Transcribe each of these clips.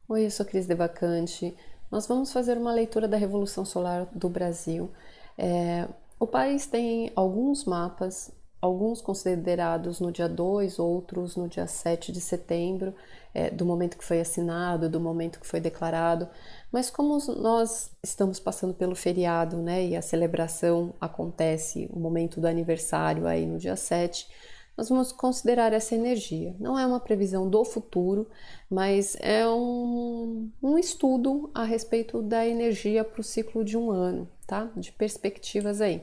Oi, eu sou Cris Devacante. Nós vamos fazer uma leitura da Revolução Solar do Brasil. É, o país tem alguns mapas, alguns considerados no dia 2, outros no dia 7 de setembro, do momento que foi assinado, do momento que foi declarado. Mas como nós estamos passando pelo feriado, né, e a celebração acontece, o momento do aniversário aí no dia 7, nós vamos considerar essa energia. Não é uma previsão do futuro, mas é um estudo a respeito da energia para o ciclo de um ano, tá? De perspectivas aí.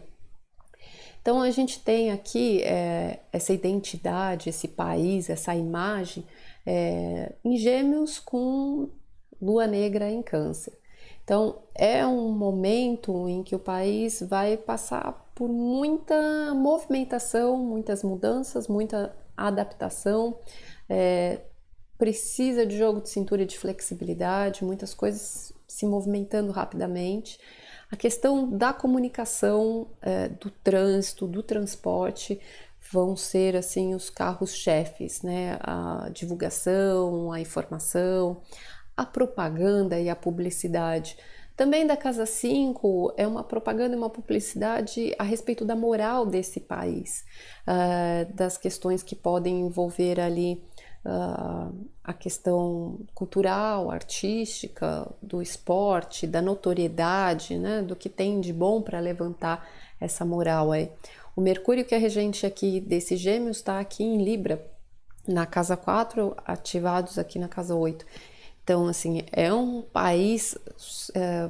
Então a gente tem aqui essa identidade, esse país, essa imagem em Gêmeos com Lua Negra em Câncer. Então é um momento em que o país vai passar por muita movimentação, muitas mudanças, muita adaptação, precisa de jogo de cintura e de flexibilidade, muitas coisas se movimentando rapidamente. A questão da comunicação, do trânsito, do transporte, vão ser assim os carros-chefes, né? A divulgação, a informação, a propaganda e a publicidade. Também da Casa 5 é uma propaganda e uma publicidade a respeito da moral desse país, das questões que podem envolver ali a questão cultural, artística, do esporte, da notoriedade, né, do que tem de bom para levantar essa moral aí. O Mercúrio, que é regente aqui desse Gêmeos, está aqui em Libra, na casa 4, ativados aqui na casa 8. Então, assim, é um país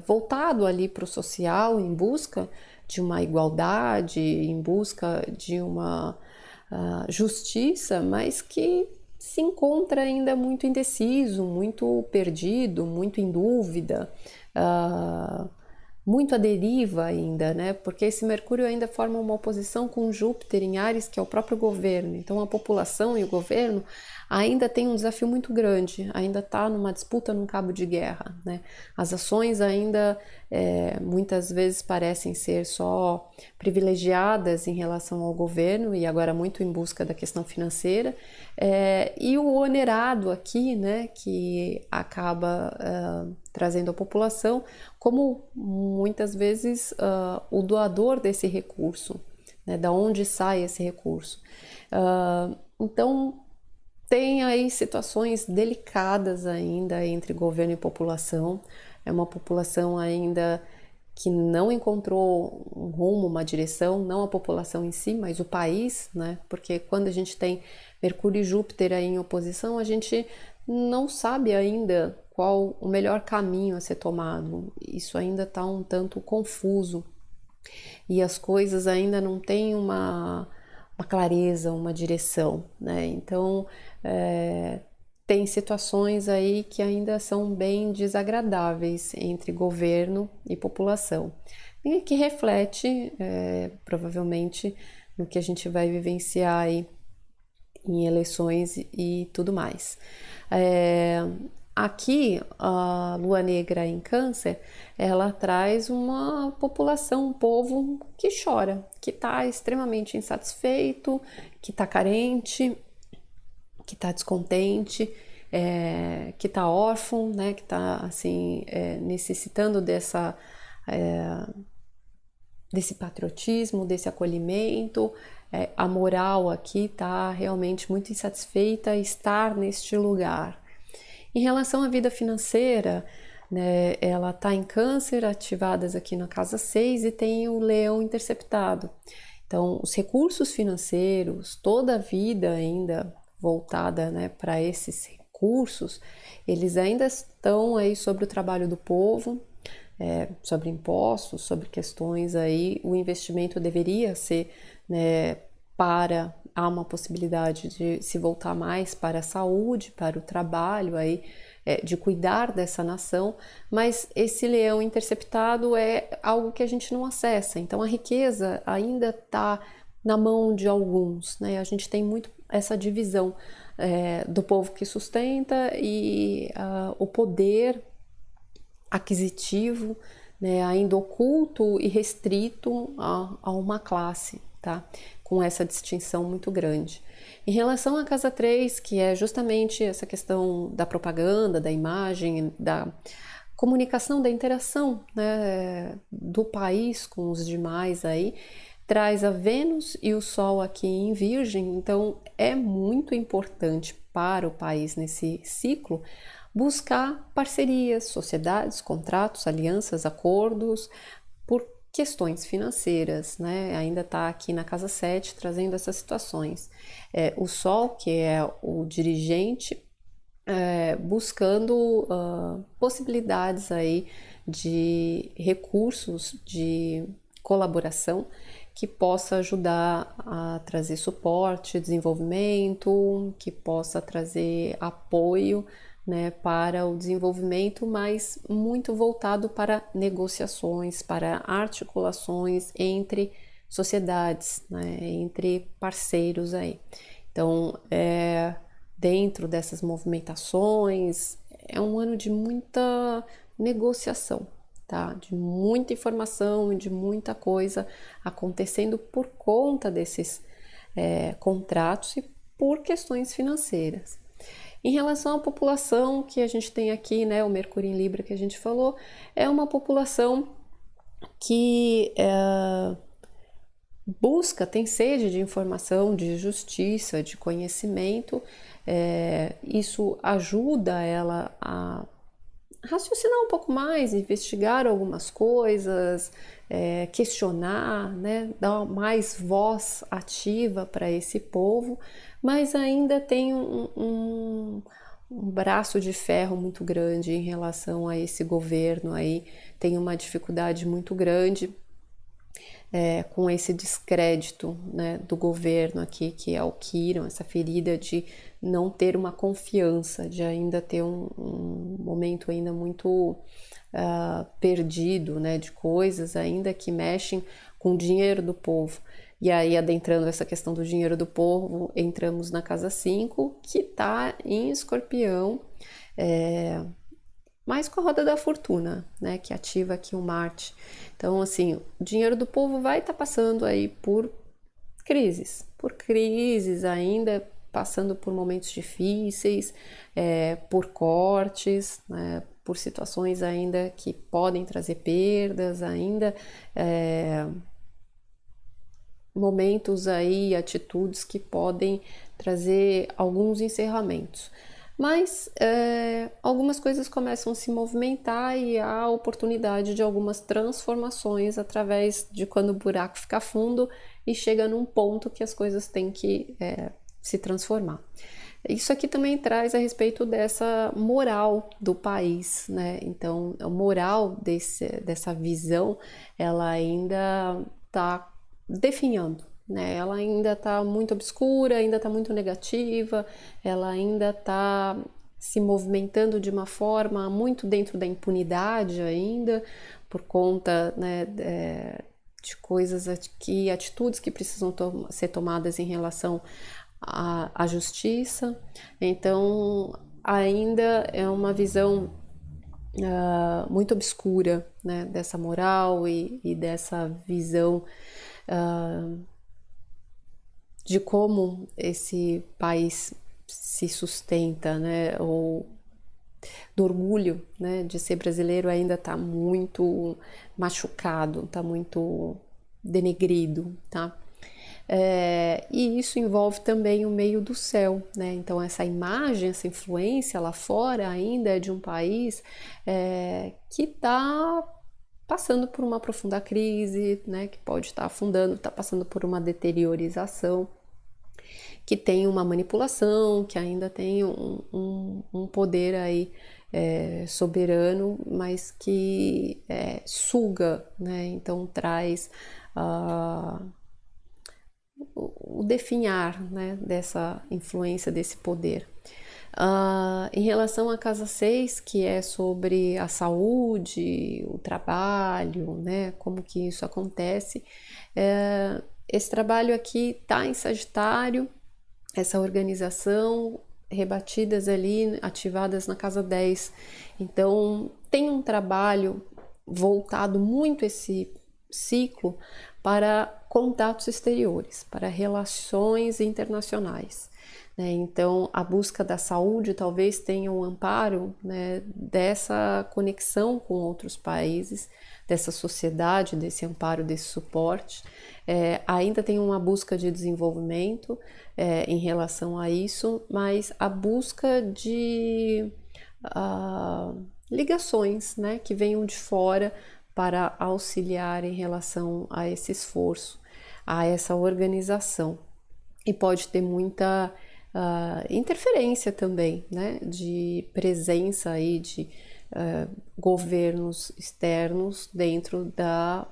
voltado ali para o social, em busca de uma igualdade, em busca de uma justiça, mas que se encontra ainda muito indeciso, muito perdido, muito em dúvida, muito à deriva ainda, né? Porque esse Mercúrio ainda forma uma oposição com Júpiter em Áries, que é o próprio governo. Então a população e o governo ainda tem um desafio muito grande, ainda está numa disputa, num cabo de guerra, né? As ações ainda muitas vezes parecem ser só privilegiadas em relação ao governo e agora muito em busca da questão financeira, e o onerado aqui, né, que acaba trazendo a população como muitas vezes o doador desse recurso, né, da onde sai esse recurso. Então tem aí situações delicadas ainda entre governo e população. É uma população ainda que não encontrou um rumo, uma direção, não a população em si, mas o país, né? Porque quando a gente tem Mercúrio e Júpiter aí em oposição, a gente não sabe ainda qual o melhor caminho a ser tomado. Isso ainda está um tanto confuso e as coisas ainda não têm uma clareza, uma direção, né? Então, tem situações aí que ainda são bem desagradáveis entre governo e população, e que reflete, provavelmente, no que a gente vai vivenciar aí em eleições e tudo mais. Aqui, a Lua Negra em Câncer, ela traz uma população, um povo que chora, que está extremamente insatisfeito, que está carente, que está descontente, que está órfão, né, que está assim, necessitando desse patriotismo, desse acolhimento. A moral aqui está realmente muito insatisfeita estar neste lugar. Em relação à vida financeira, né, ela está em Câncer, ativadas aqui na casa 6 e tem o Leão interceptado. Então, os recursos financeiros, toda a vida ainda voltada, né, para esses recursos, eles ainda estão aí sobre o trabalho do povo, sobre impostos, sobre questões aí. O investimento deveria ser, né, há uma possibilidade de se voltar mais para a saúde, para o trabalho, aí, de cuidar dessa nação, mas esse leão interceptado é algo que a gente não acessa, então a riqueza ainda está na mão de alguns, né? A gente tem muito essa divisão do povo que sustenta e o poder aquisitivo, né, ainda oculto e restrito a uma classe, tá? com essa distinção muito grande. Em relação à casa 3, que é justamente essa questão da propaganda, da imagem, da comunicação, da interação, né, do país com os demais aí, traz a Vênus e o Sol aqui em Virgem, então é muito importante para o país nesse ciclo buscar parcerias, sociedades, contratos, alianças, acordos, por questões financeiras, né? Ainda está aqui na casa 7 trazendo essas situações. O Sol, que é o dirigente, buscando possibilidades aí de recursos de colaboração que possa ajudar a trazer suporte, desenvolvimento, que possa trazer apoio, né, para o desenvolvimento, mas muito voltado para negociações, para articulações entre sociedades, né, entre parceiros aí. Então, dentro dessas movimentações, é um ano de muita negociação, tá? De muita informação e de muita coisa acontecendo por conta desses contratos e por questões financeiras. Em relação à população que a gente tem aqui, né, o Mercúrio em Libra que a gente falou, é uma população que busca, tem sede de informação, de justiça, de conhecimento. Isso ajuda ela a raciocinar um pouco mais, investigar algumas coisas, questionar, né, dar mais voz ativa para esse povo, mas ainda tem um braço de ferro muito grande em relação a esse governo aí, tem uma dificuldade muito grande com esse descrédito, né, do governo aqui, que é o Quirón, essa ferida de não ter uma confiança, de ainda ter um momento ainda muito perdido, né, de coisas ainda que mexem com o dinheiro do povo. E aí, adentrando essa questão do dinheiro do povo, entramos na casa 5, que está em Escorpião, mais com a roda da fortuna, né, que ativa aqui o Marte. Então, assim, o dinheiro do povo vai estar passando aí por crises ainda, passando por momentos difíceis, por cortes, né, por situações ainda que podem trazer perdas, ainda momentos aí, atitudes que podem trazer alguns encerramentos. Mas algumas coisas começam a se movimentar e há oportunidade de algumas transformações através de quando o buraco fica fundo e chega num ponto que as coisas têm que se transformar. Isso aqui também traz a respeito dessa moral do país, né? Então, a moral dessa visão, ela ainda está definhando, né? Ela ainda está muito obscura, ainda está muito negativa, ela ainda está se movimentando de uma forma muito dentro da impunidade ainda, por conta, né, de coisas atitudes que precisam ser tomadas em relação à justiça. Então, ainda é uma visão muito obscura, né, dessa moral e dessa visão de como esse país se sustenta, né, ou do orgulho, né, de ser brasileiro ainda está muito machucado, está muito denegrido, tá? E isso envolve também o meio do céu, né? Então essa imagem, essa influência lá fora ainda é de um país que está passando por uma profunda crise, né? Que pode estar afundando, está passando por uma deteriorização, que tem uma manipulação, que ainda tem um poder aí soberano, mas que suga, né? Então traz o definhar, né, dessa influência, desse poder. Em relação à casa 6, que é sobre a saúde, o trabalho, né, como que isso acontece, esse trabalho aqui está em Sagitário, essa organização, rebatidas ali, ativadas na casa 10. Então, tem um trabalho voltado muito esse ciclo para contatos exteriores, para relações internacionais. Então, a busca da saúde talvez tenha um amparo, né, dessa conexão com outros países, dessa sociedade, desse amparo, desse suporte. Ainda tem uma busca de desenvolvimento em relação a isso, mas a busca de ligações, né, que venham de fora para auxiliar em relação a esse esforço, a essa organização. E pode ter muita interferência também, né, de presença aí de governos externos dentro da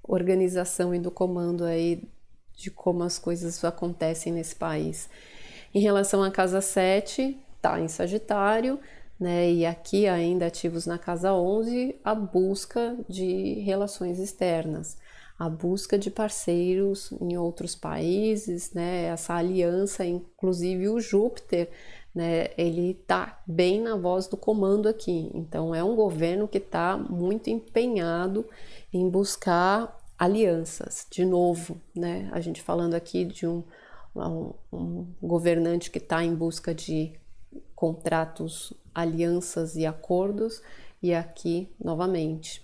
organização e do comando aí de como as coisas acontecem nesse país. Em relação à casa 7, tá em Sagitário, né, e aqui ainda ativos na casa 11, a busca de relações externas, a busca de parceiros em outros países, né, essa aliança, inclusive o Júpiter, né, ele tá bem na voz do comando aqui, então é um governo que está muito empenhado em buscar alianças, de novo, né, a gente falando aqui de um governante que está em busca de contratos, alianças e acordos, e aqui novamente.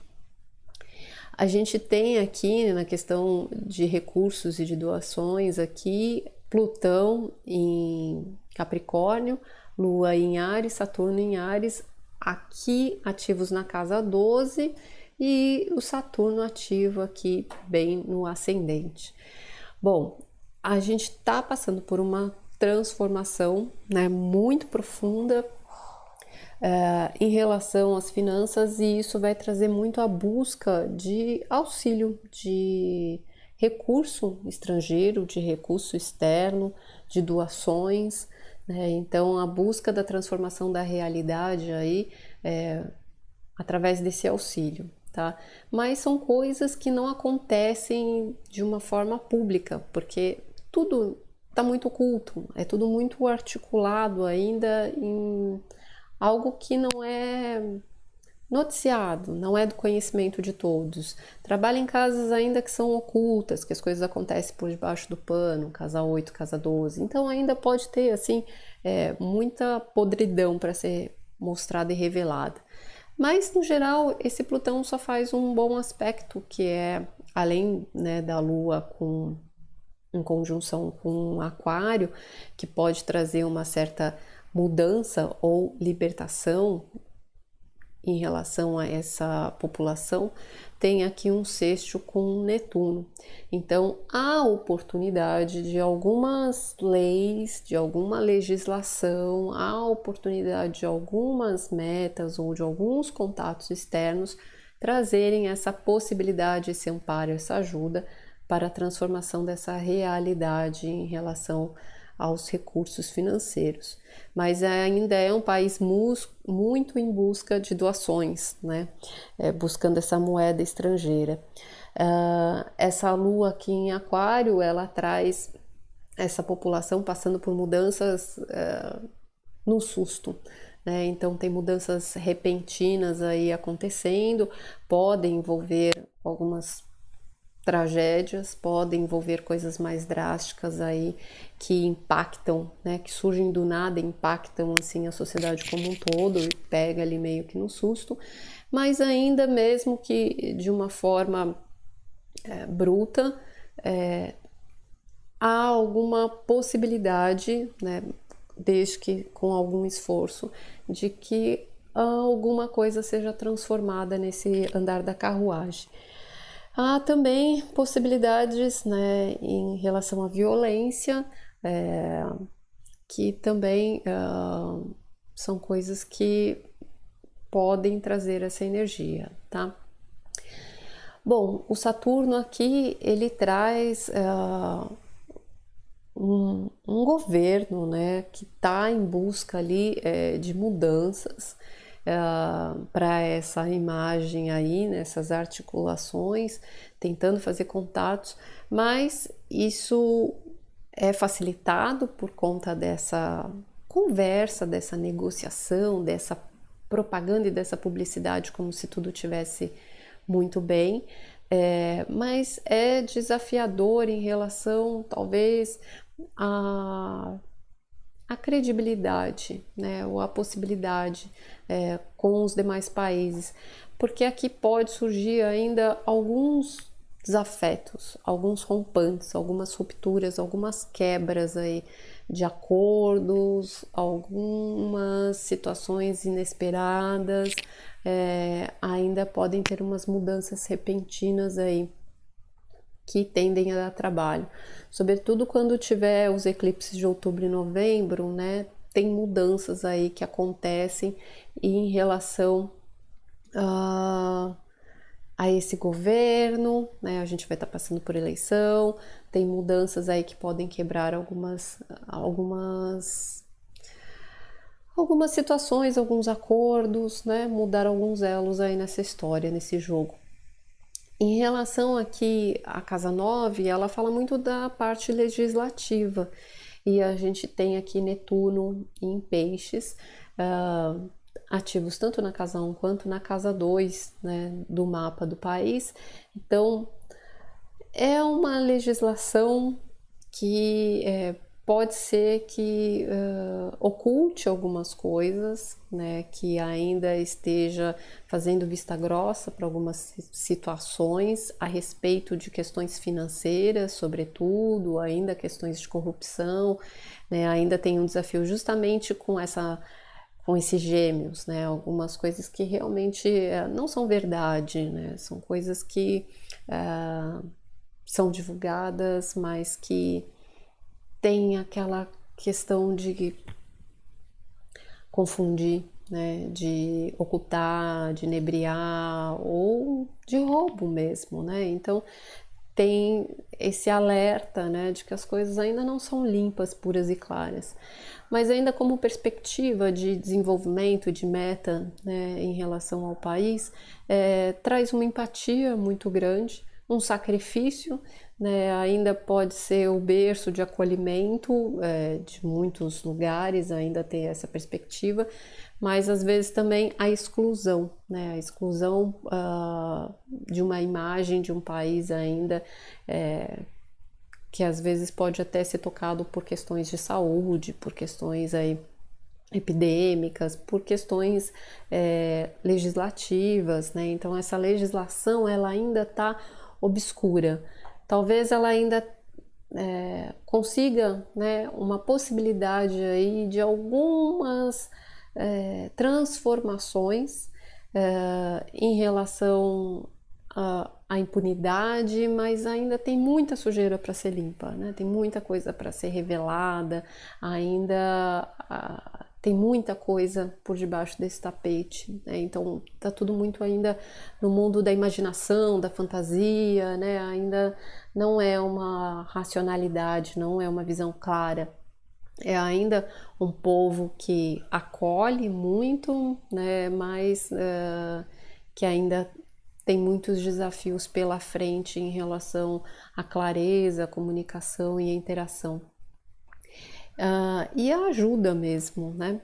A gente tem aqui na questão de recursos e de doações aqui Plutão em Capricórnio, Lua em Áries, Saturno em Áries, aqui ativos na casa 12 e o Saturno ativo aqui bem no ascendente. Bom, a gente está passando por uma transformação, né, muito profunda em relação às finanças, e isso vai trazer muito a busca de auxílio, de recurso estrangeiro, de recurso externo, de doações, né? Então a busca da transformação da realidade aí através desse auxílio, tá? Mas são coisas que não acontecem de uma forma pública, porque tudo está muito oculto, é tudo muito articulado ainda em algo que não é noticiado, não é do conhecimento de todos. Trabalha em casas ainda que são ocultas, que as coisas acontecem por debaixo do pano, casa 8, casa 12. Então ainda pode ter assim muita podridão para ser mostrada e revelada. Mas no geral esse Plutão só faz um bom aspecto, que é além, né, da Lua em conjunção com Aquário, que pode trazer uma certa mudança ou libertação em relação a essa população, tem aqui um sexto com Netuno. Então há oportunidade de algumas leis, de alguma legislação, há oportunidade de algumas metas ou de alguns contatos externos trazerem essa possibilidade, esse amparo, essa ajuda para a transformação dessa realidade em relação aos recursos financeiros. Mas ainda é um país muito em busca de doações, né? Buscando essa moeda estrangeira. Essa lua aqui em Aquário, ela traz essa população passando por mudanças no susto, né? Então tem mudanças repentinas aí acontecendo, podem envolver algumas tragédias, podem envolver coisas mais drásticas aí que impactam, né, que surgem do nada, impactam assim a sociedade como um todo e pega ali meio que no susto, mas ainda mesmo que de uma forma bruta, há alguma possibilidade, né, desde que com algum esforço, de que alguma coisa seja transformada nesse andar da carruagem. Há também possibilidades, né, em relação à violência, que também são coisas que podem trazer essa energia, tá? Bom, o Saturno aqui, ele traz um governo, né, que está em busca ali de mudanças, para essa imagem aí, nessas articulações, tentando fazer contatos, mas isso é facilitado por conta dessa conversa, dessa negociação, dessa propaganda e dessa publicidade, como se tudo tivesse muito bem, Mas é desafiador em relação, talvez, a credibilidade, né, ou a possibilidade com os demais países, porque aqui pode surgir ainda alguns desafetos, alguns rompantes, algumas rupturas, algumas quebras aí de acordos, algumas situações inesperadas, ainda podem ter umas mudanças repentinas aí que tendem a dar trabalho, sobretudo quando tiver os eclipses de outubro e novembro, né? Tem mudanças aí que acontecem em relação a esse governo, né? A gente vai estar passando por eleição, tem mudanças aí que podem quebrar algumas situações, alguns acordos, né? Mudar alguns elos aí nessa história, nesse jogo. Em relação aqui à Casa 9, ela fala muito da parte legislativa, e a gente tem aqui Netuno em Peixes, ativos tanto na Casa 1 quanto na Casa 2, né, do mapa do país. Então, é uma legislação que pode ser que oculte algumas coisas, né, que ainda esteja fazendo vista grossa para algumas situações a respeito de questões financeiras, sobretudo, ainda questões de corrupção, né, ainda tem um desafio justamente com esses gêmeos, né, algumas coisas que realmente não são verdade, né, são coisas que são divulgadas, mas que tem aquela questão de confundir, né, de ocultar, de inebriar ou de roubo mesmo, né? Então tem esse alerta, né, de que as coisas ainda não são limpas, puras e claras. Mas ainda como perspectiva de desenvolvimento, de meta, né, em relação ao país, traz uma empatia muito grande, um sacrifício, né, ainda pode ser o berço de acolhimento de muitos lugares, ainda tem essa perspectiva, mas às vezes também a exclusão, né, a exclusão de uma imagem de um país ainda que às vezes pode até ser tocado por questões de saúde, por questões aí epidêmicas, por questões legislativas, né? Então essa legislação ela ainda está obscura. Talvez ela ainda consiga, né, uma possibilidade aí de algumas transformações em relação à impunidade, mas ainda tem muita sujeira para ser limpa, né? Tem muita coisa para ser revelada, ainda tem muita coisa por debaixo desse tapete, né? Então tá tudo muito ainda no mundo da imaginação, da fantasia, né? Ainda não é uma racionalidade, não é uma visão clara. É ainda um povo que acolhe muito, né? Mas que ainda tem muitos desafios pela frente em relação à clareza, à comunicação e à interação. E a ajuda mesmo, né?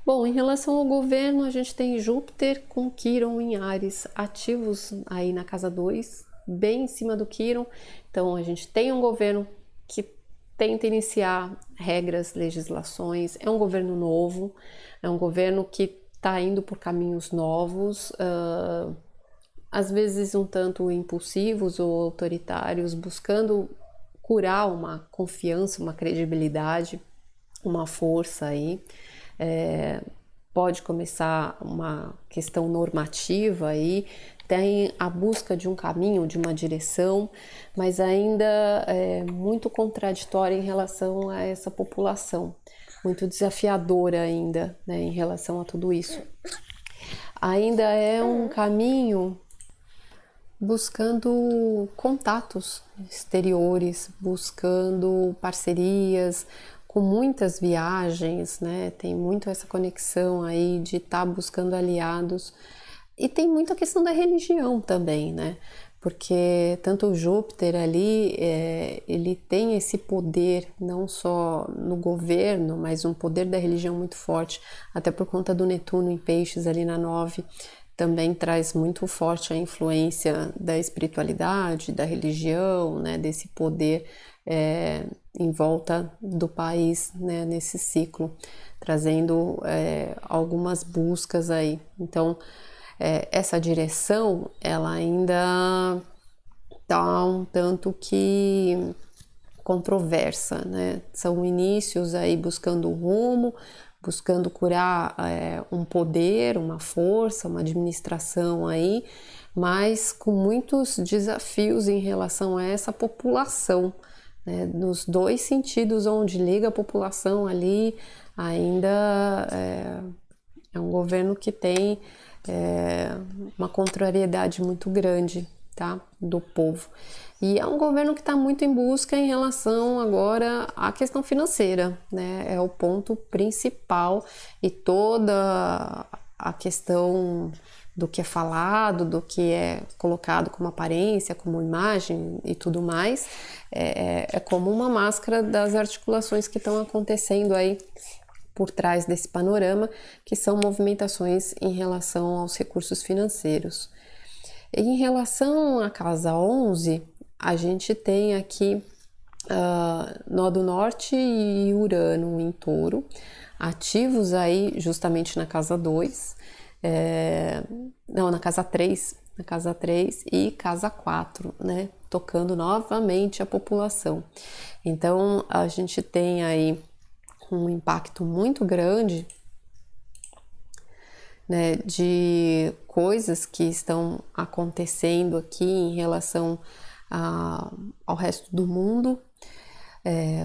Bom, em relação ao governo, a gente tem Júpiter com Quirón em Áries, ativos aí na casa 2, bem em cima do Quirón. Então, a gente tem um governo que tenta iniciar regras, legislações, é um governo novo, é um governo que está indo por caminhos novos, às vezes um tanto impulsivos ou autoritários, buscando curar uma confiança, uma credibilidade, uma força aí. Pode começar uma questão normativa aí, tem a busca de um caminho, de uma direção, mas ainda é muito contraditória em relação a essa população, muito desafiadora ainda, né, em relação a tudo isso. Ainda é um caminho buscando contatos exteriores, buscando parcerias, com muitas viagens, né? Tem muito essa conexão aí de estar buscando aliados. E tem muita questão da religião também, né? Porque tanto o Júpiter ali, ele tem esse poder não só no governo, mas um poder da religião muito forte, até por conta do Netuno em Peixes ali na 9. também traz muito forte a influência da espiritualidade, da religião, né, desse poder em volta do país, né, nesse ciclo, trazendo algumas buscas aí. Então, essa direção, ela ainda está um tanto que controversa, né? São inícios aí buscando um rumo, buscando curar um poder, uma força, uma administração aí, mas com muitos desafios em relação a essa população, né? Nos dois sentidos, onde liga a população ali, ainda é um governo que tem uma contrariedade muito grande, tá? Do povo. E é um governo que está muito em busca em relação agora à questão financeira, né? É o ponto principal, e toda a questão do que é falado, do que é colocado como aparência, como imagem e tudo mais, é como uma máscara das articulações que estão acontecendo aí por trás desse panorama, que são movimentações em relação aos recursos financeiros. Em relação à casa 11, a gente tem aqui Nó do Norte e Urano em Touro, ativos aí justamente na casa 2, na casa 3, e casa 4, né, tocando novamente a população. Então, a gente tem aí um impacto muito grande, né, de coisas que estão acontecendo aqui em relação ao resto do mundo,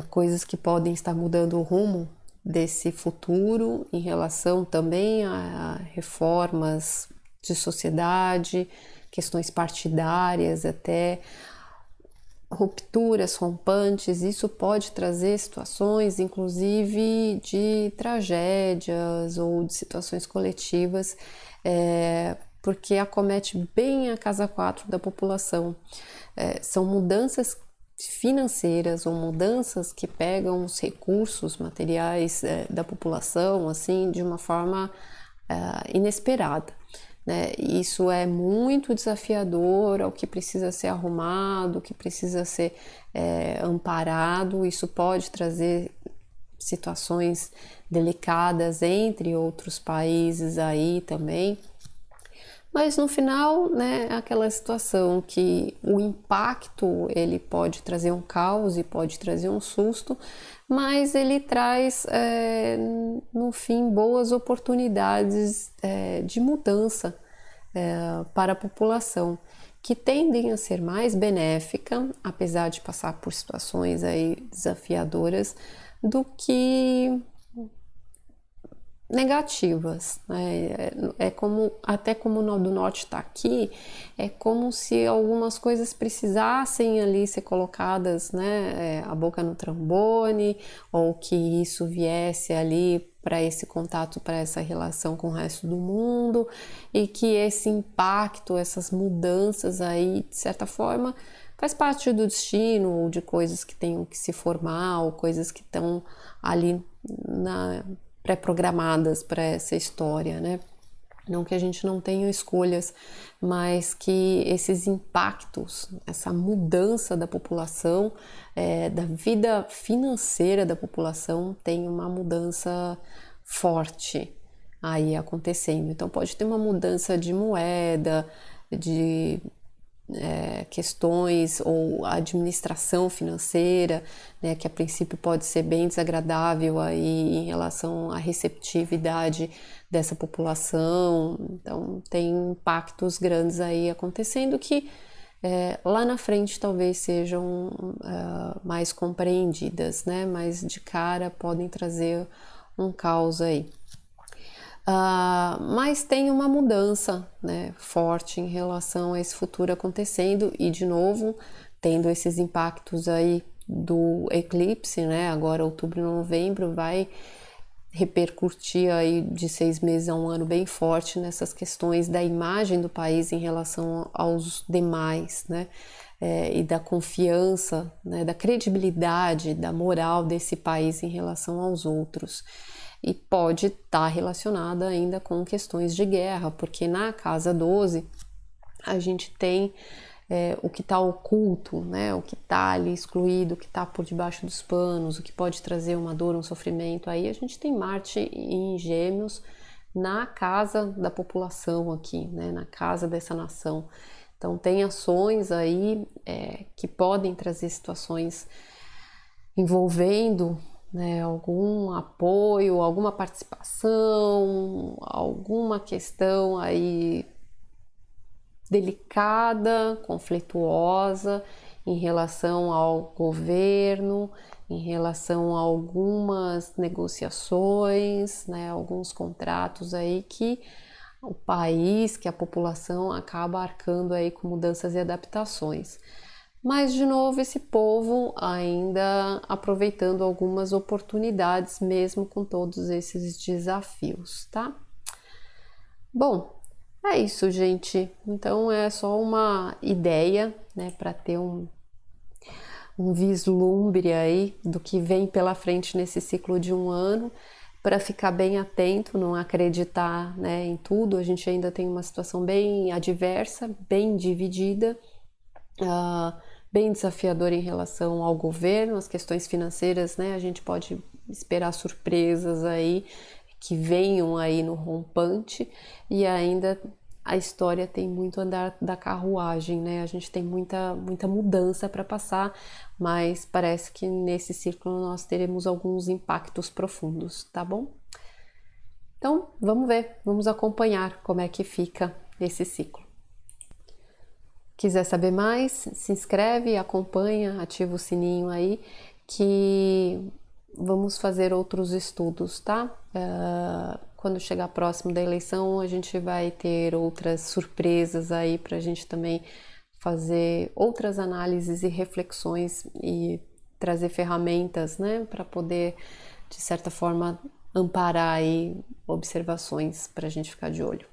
coisas que podem estar mudando o rumo desse futuro, em relação também a reformas de sociedade, questões partidárias, até rupturas rompantes. Isso pode trazer situações, inclusive, de tragédias ou de situações coletivas, porque acomete bem a casa 4 da população. São mudanças financeiras ou mudanças que pegam os recursos materiais da população, assim, de uma forma inesperada, né? Isso é muito desafiador, ao que precisa ser arrumado, que precisa ser amparado. Isso pode trazer situações delicadas entre outros países aí também. Mas no final, né, é aquela situação que o impacto, ele pode trazer um caos e pode trazer um susto, mas ele traz, no fim, boas oportunidades de mudança para a população, que tendem a ser mais benéfica, apesar de passar por situações aí desafiadoras, do que negativas, né? Como, até como o Nó do Norte está aqui, é como se algumas coisas precisassem ali ser colocadas, né, a boca no trombone, ou que isso viesse ali para esse contato, para essa relação com o resto do mundo, e que esse impacto, essas mudanças aí, de certa forma, faz parte do destino, ou de coisas que tenham que se formar, ou coisas que estão ali pré-programadas para essa história, né? Não que a gente não tenha escolhas, mas que esses impactos, essa mudança da população, da vida financeira da população, tem uma mudança forte aí acontecendo. Então pode ter uma mudança de moeda, de questões ou administração financeira, né, que a princípio pode ser bem desagradável aí em relação à receptividade dessa população. Então tem impactos grandes aí acontecendo que lá na frente talvez sejam mais compreendidas, né, mas de cara podem trazer um caos aí. Mas tem uma mudança, né, forte em relação a esse futuro acontecendo, e de novo tendo esses impactos aí do eclipse, né, agora outubro e novembro, vai repercutir aí de 6 meses a um ano bem forte nessas questões da imagem do país em relação aos demais, né, e da confiança, né, da credibilidade, da moral desse país em relação aos outros. e pode estar relacionada ainda com questões de guerra, porque na casa 12 a gente tem o que está oculto, né? O que está ali excluído, o que está por debaixo dos panos, o que pode trazer uma dor, um sofrimento. Aí a gente tem Marte em Gêmeos na casa da população aqui, né? Na casa dessa nação. Então tem ações aí que podem trazer situações envolvendo, né, algum apoio, alguma participação, alguma questão aí delicada, conflituosa em relação ao governo, em relação a algumas negociações, né, alguns contratos aí que o país, que a população acaba arcando aí com mudanças e adaptações. Mas, de novo, esse povo ainda aproveitando algumas oportunidades, mesmo com todos esses desafios, tá? Bom, é isso, gente. Então, é só uma ideia, né, para ter um vislumbre aí do que vem pela frente nesse ciclo de um ano, para ficar bem atento, não acreditar, né, em tudo. A gente ainda tem uma situação bem adversa, bem dividida, bem desafiadora em relação ao governo, as questões financeiras, né, a gente pode esperar surpresas aí que venham aí no rompante, e ainda a história tem muito andar da carruagem, né? A gente tem muita mudança para passar, mas parece que nesse círculo nós teremos alguns impactos profundos, tá bom? Então, vamos ver, vamos acompanhar como é que fica esse ciclo. Quiser saber mais, se inscreve, acompanha, ativa o sininho aí, que vamos fazer outros estudos, tá? Quando chegar próximo da eleição, a gente vai ter outras surpresas aí para a gente também fazer outras análises e reflexões e trazer ferramentas, né, para poder, de certa forma, amparar aí observações para a gente ficar de olho.